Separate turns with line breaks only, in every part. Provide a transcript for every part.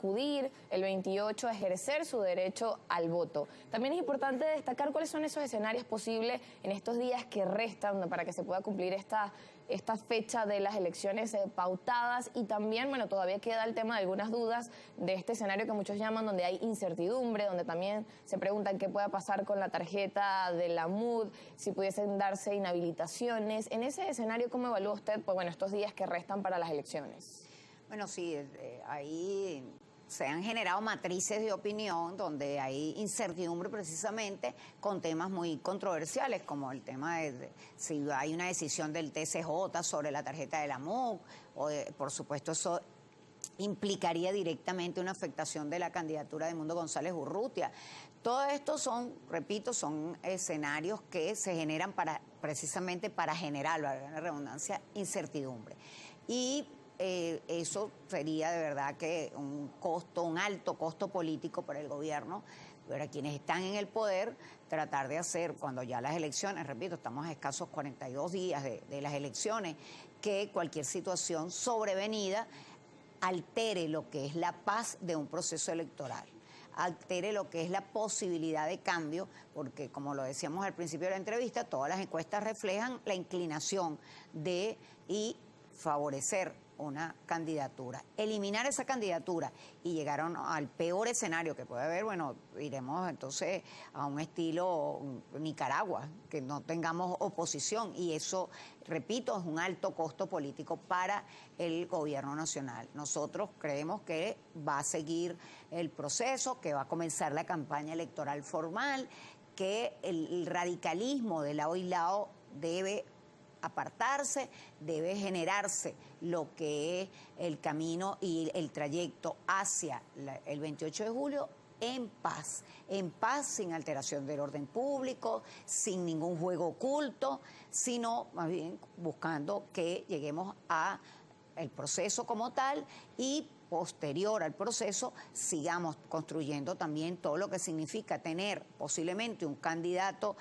acudir el 28 a ejercer su derecho al voto. También es importante destacar cuáles son esos escenarios posibles en estos días que restan para que se pueda cumplir esta fecha de las elecciones pautadas, y también, bueno, todavía queda el tema de algunas dudas de este escenario que muchos llaman donde hay incertidumbre, donde también se preguntan qué pueda pasar con la tarjeta de la MUD, si pudiesen darse inhabilitaciones. En ese escenario, ¿cómo evalúa usted, pues, bueno, estos días que restan para las elecciones?
Bueno, sí, ahí se han generado matrices de opinión donde hay incertidumbre precisamente con temas muy controversiales, como el tema de si hay una decisión del TCJ sobre la tarjeta de la MUC, o por supuesto eso implicaría directamente una afectación de la candidatura de Edmundo González Urrutia. Todo esto son, repito, son escenarios que se generan precisamente para generar, valga la redundancia, incertidumbre. Y eso sería de verdad que un alto costo político para el gobierno, para quienes están en el poder, tratar de hacer, cuando ya las elecciones, repito, estamos a escasos 42 días de las elecciones, que cualquier situación sobrevenida altere lo que es la paz de un proceso electoral, altere lo que es la posibilidad de cambio, porque como lo decíamos al principio de la entrevista, todas las encuestas reflejan la inclinación de y favorecer una candidatura. Eliminar esa candidatura y llegar al peor escenario que puede haber, bueno, iremos entonces a un estilo Nicaragua, que no tengamos oposición, y eso, repito, es un alto costo político para el gobierno nacional. Nosotros creemos que va a seguir el proceso, que va a comenzar la campaña electoral formal, que el radicalismo de lado y lado debe apartarse, debe generarse lo que es el camino y el trayecto hacia el 28 de julio en paz, sin alteración del orden público, sin ningún juego oculto, sino más bien buscando que lleguemos a el proceso como tal, y posterior al proceso sigamos construyendo también todo lo que significa tener posiblemente un candidato,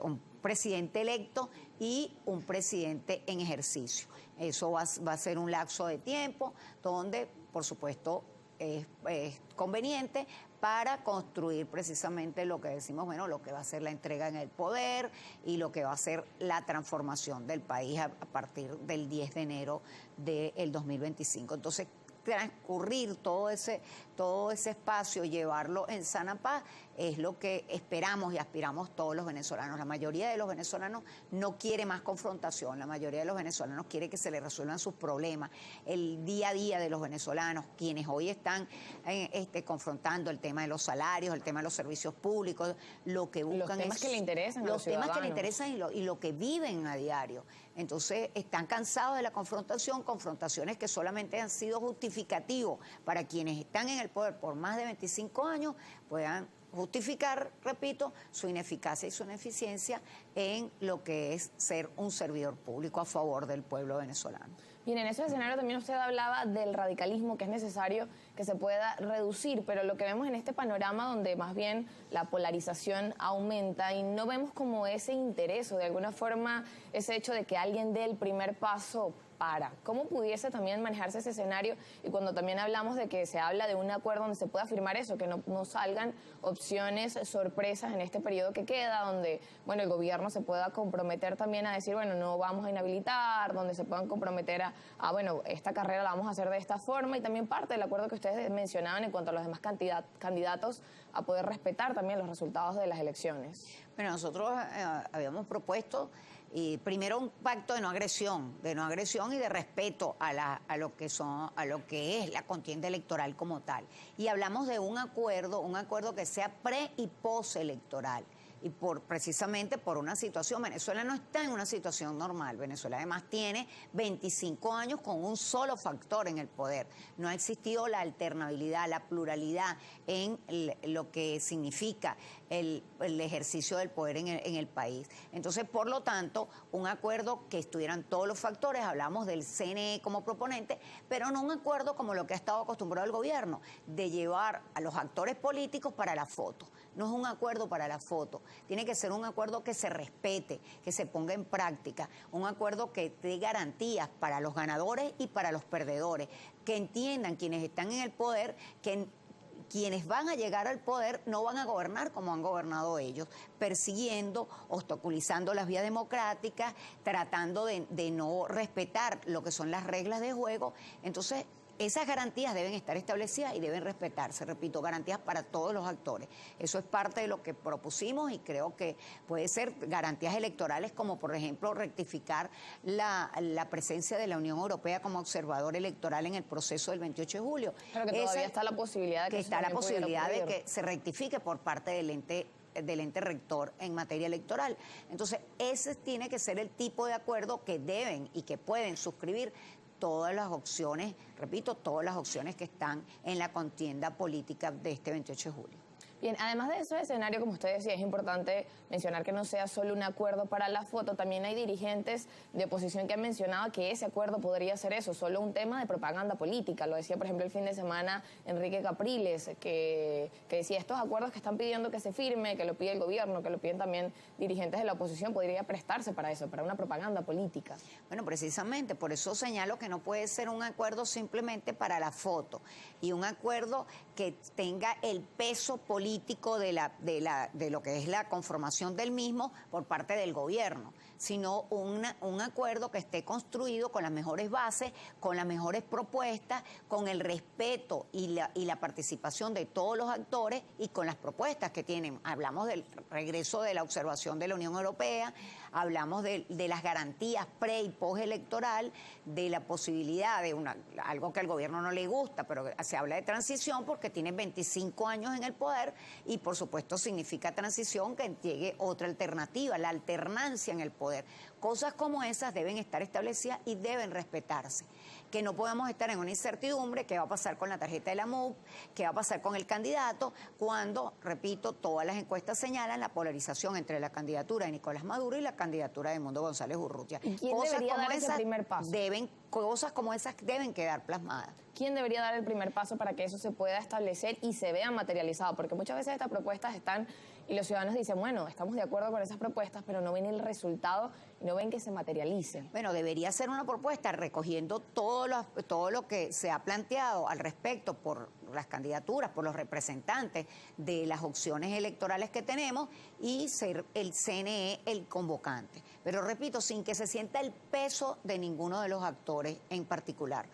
un presidente electo y un presidente en ejercicio. Eso va a ser un lapso de tiempo donde, por supuesto, es conveniente para construir precisamente lo que decimos, bueno, lo que va a ser la entrega en el poder y lo que va a ser la transformación del país a partir del 10 de enero del 2025. Entonces, transcurrir todo ese espacio, llevarlo en sana paz, es lo que esperamos y aspiramos todos los venezolanos. La mayoría de los venezolanos no quiere más confrontación, la mayoría de los venezolanos quiere que se les resuelvan sus problemas. El día a día de los venezolanos, quienes hoy están confrontando el tema de los salarios, el tema de los servicios públicos, lo que buscan
los temas que le interesan a los ciudadanos.
Los temas que le interesan y lo que viven a diario. Entonces, están cansados de la confrontación, confrontaciones que solamente han sido justificativos para quienes están en el poder por más de 25 años, puedan justificar, repito, su ineficacia y su ineficiencia en lo que es ser un servidor público a favor del pueblo venezolano.
Bien, en ese escenario también usted hablaba del radicalismo, que es necesario que se pueda reducir, pero lo que vemos en este panorama donde más bien la polarización aumenta y no vemos como ese interés o de alguna forma ese hecho de que alguien dé el primer paso para. ¿Cómo pudiese también manejarse ese escenario? Y cuando también hablamos de que se habla de un acuerdo donde se pueda firmar eso, que no salgan opciones sorpresas en este periodo que queda, donde, bueno, el gobierno se pueda comprometer también a decir, bueno, no vamos a inhabilitar, donde se puedan comprometer bueno, esta carrera la vamos a hacer de esta forma, y también parte del acuerdo que ustedes mencionaban en cuanto a los demás candidatos a poder respetar también los resultados de las elecciones.
Bueno, nosotros habíamos propuesto primero un pacto de no agresión y de respeto a lo que es la contienda electoral como tal. Y hablamos de un acuerdo que sea pre y postelectoral. Y precisamente por una situación, Venezuela no está en una situación normal. Venezuela además tiene 25 años con un solo factor en el poder. No ha existido la alternabilidad, la pluralidad en lo que significa el ejercicio del poder en el país. Entonces, por lo tanto, un acuerdo que estuvieran todos los factores, hablamos del CNE como proponente, pero no un acuerdo como lo que ha estado acostumbrado el gobierno, de llevar a los actores políticos para la foto, no es un acuerdo para la foto, tiene que ser un acuerdo que se respete, que se ponga en práctica, un acuerdo que dé garantías para los ganadores y para los perdedores, que entiendan quienes están en el poder que quienes van a llegar al poder no van a gobernar como han gobernado ellos, persiguiendo, obstaculizando las vías democráticas, tratando de no respetar lo que son las reglas de juego. Entonces, esas garantías deben estar establecidas y deben respetarse, repito, garantías para todos los actores. Eso es parte de lo que propusimos y creo que puede ser garantías electorales como, por ejemplo, rectificar la presencia de la Unión Europea como observador electoral en el proceso del 28 de julio.
Pero que todavía está la posibilidad de que
está la posibilidad de que se rectifique por parte del ente rector en materia electoral. Entonces, ese tiene que ser el tipo de acuerdo que deben y que pueden suscribir todas las opciones, repito, todas las opciones que están en la contienda política de este 28 de julio.
Bien, además de ese escenario, como usted decía, es importante mencionar que no sea solo un acuerdo para la foto. También hay dirigentes de oposición que han mencionado que ese acuerdo podría ser eso, solo un tema de propaganda política. Lo decía, por ejemplo, el fin de semana Enrique Capriles, que decía estos acuerdos que están pidiendo que se firme, que lo pide el gobierno, que lo piden también dirigentes de la oposición, podría prestarse para eso, para una propaganda política.
Bueno, precisamente, por eso señalo que no puede ser un acuerdo simplemente para la foto y un acuerdo que tenga el peso político de lo que es la conformación del mismo por parte del gobierno, sino un acuerdo que esté construido con las mejores bases, con las mejores propuestas, con el respeto y la participación de todos los actores y con las propuestas que tienen. Hablamos del regreso de la observación de la Unión Europea, hablamos de las garantías pre y post electoral, de la posibilidad de algo que al gobierno no le gusta, pero se habla de transición porque tiene 25 años en el poder y por supuesto significa transición, que llegue otra alternativa, la alternancia en el poder. Cosas como esas deben estar establecidas y deben respetarse. Que no podemos estar en una incertidumbre, qué va a pasar con la tarjeta de la MUP, qué va a pasar con el candidato, cuando, repito, todas las encuestas señalan la polarización entre la candidatura de Nicolás Maduro y la candidatura de Edmundo González Urrutia.
¿Y quién debería dar ese primer paso?
Cosas como esas deben quedar plasmadas.
¿Quién debería dar el primer paso para que eso se pueda establecer y se vea materializado? Porque muchas veces estas propuestas están y los ciudadanos dicen, bueno, estamos de acuerdo con esas propuestas, pero no ven el resultado y no ven que se materialicen.
Bueno, debería ser una propuesta recogiendo todo lo que se ha planteado al respecto por las candidaturas, por los representantes de las opciones electorales que tenemos y ser el CNE el convocante. Pero repito, sin que se sienta el peso de ninguno de los actores en particular.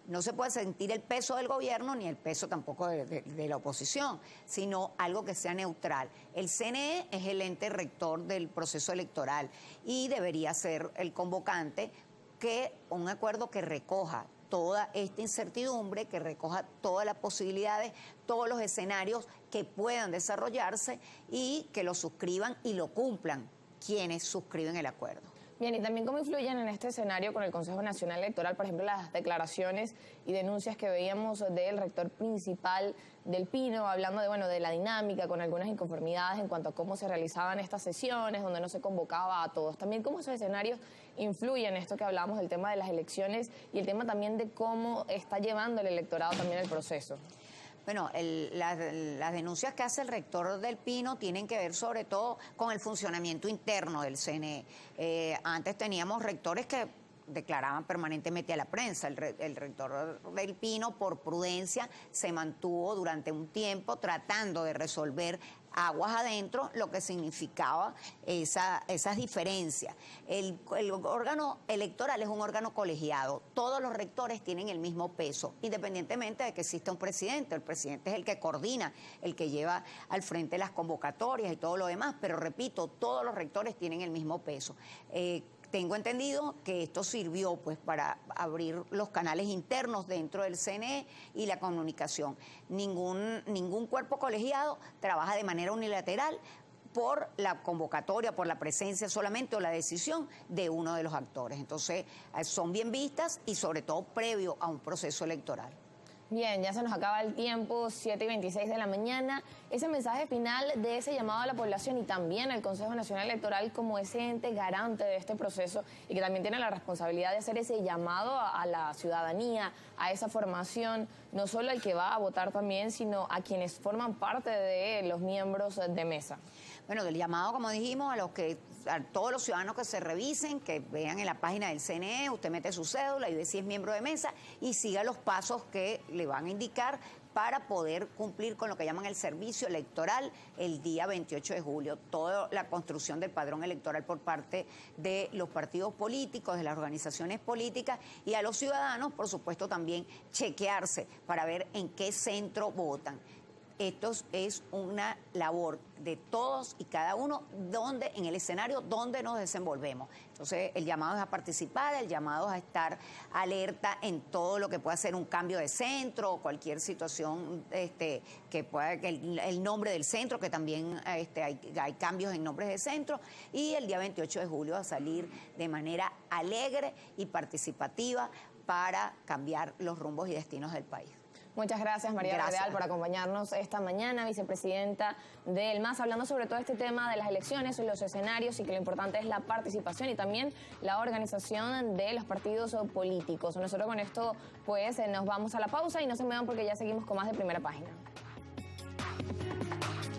No se puede sentir el peso del gobierno ni el peso tampoco de la oposición, sino algo que sea neutral. El CNE es el ente rector del proceso electoral y debería ser el convocante, que un acuerdo que recoja toda esta incertidumbre, que recoja todas las posibilidades, todos los escenarios que puedan desarrollarse y que lo suscriban y lo cumplan quienes suscriben el acuerdo.
Bien, y también cómo influyen en este escenario con el Consejo Nacional Electoral, por ejemplo, las declaraciones y denuncias que veíamos del rector principal del Pino, hablando de la dinámica, con algunas inconformidades en cuanto a cómo se realizaban estas sesiones, donde no se convocaba a todos. También cómo esos escenarios influyen en esto que hablábamos del tema de las elecciones y el tema también de cómo está llevando el electorado también el proceso.
Bueno, las denuncias que hace el rector del Pino tienen que ver sobre todo con el funcionamiento interno del CNE. Antes teníamos rectores que declaraban permanentemente a la prensa. El rector del Pino, por prudencia, se mantuvo durante un tiempo tratando de resolver aguas adentro lo que significaba esas diferencias. El órgano electoral es un órgano colegiado. Todos los rectores tienen el mismo peso, independientemente de que exista un presidente. El presidente es el que coordina, el que lleva al frente las convocatorias y todo lo demás. Pero repito, todos los rectores tienen el mismo peso. Tengo entendido que esto sirvió pues para abrir los canales internos dentro del CNE y la comunicación. Ningún cuerpo colegiado trabaja de manera unilateral por la convocatoria, por la presencia solamente o la decisión de uno de los actores. Entonces, son bien vistas y sobre todo previo a un proceso electoral.
Bien, ya se nos acaba el tiempo, 7:26 de la mañana. Ese mensaje final de ese llamado a la población y también al Consejo Nacional Electoral como ese ente garante de este proceso y que también tiene la responsabilidad de hacer ese llamado a la ciudadanía, a esa formación, no solo al que va a votar también, sino a quienes forman parte de los miembros de mesa.
Bueno, del llamado, como dijimos, a todos los ciudadanos que se revisen, que vean en la página del CNE, usted mete su cédula y ve si es miembro de mesa y siga los pasos que le van a indicar para poder cumplir con lo que llaman el servicio electoral el día 28 de julio. Toda la construcción del padrón electoral por parte de los partidos políticos, de las organizaciones políticas y a los ciudadanos, por supuesto, también chequearse para ver en qué centro votan. Esto es una labor de todos y cada uno en el escenario donde nos desenvolvemos. Entonces, el llamado es a participar, el llamado es a estar alerta en todo lo que pueda ser un cambio de centro o cualquier situación que pueda, el nombre del centro, que también hay cambios en nombres de centro, y el día 28 de julio a salir de manera alegre y participativa para cambiar los rumbos y destinos del país.
Muchas gracias, María Real, por acompañarnos esta mañana, vicepresidenta del MAS, hablando sobre todo este tema de las elecciones, los escenarios y que lo importante es la participación y también la organización de los partidos políticos. Nosotros con esto pues nos vamos a la pausa y no se muevan porque ya seguimos con más de Primera Página.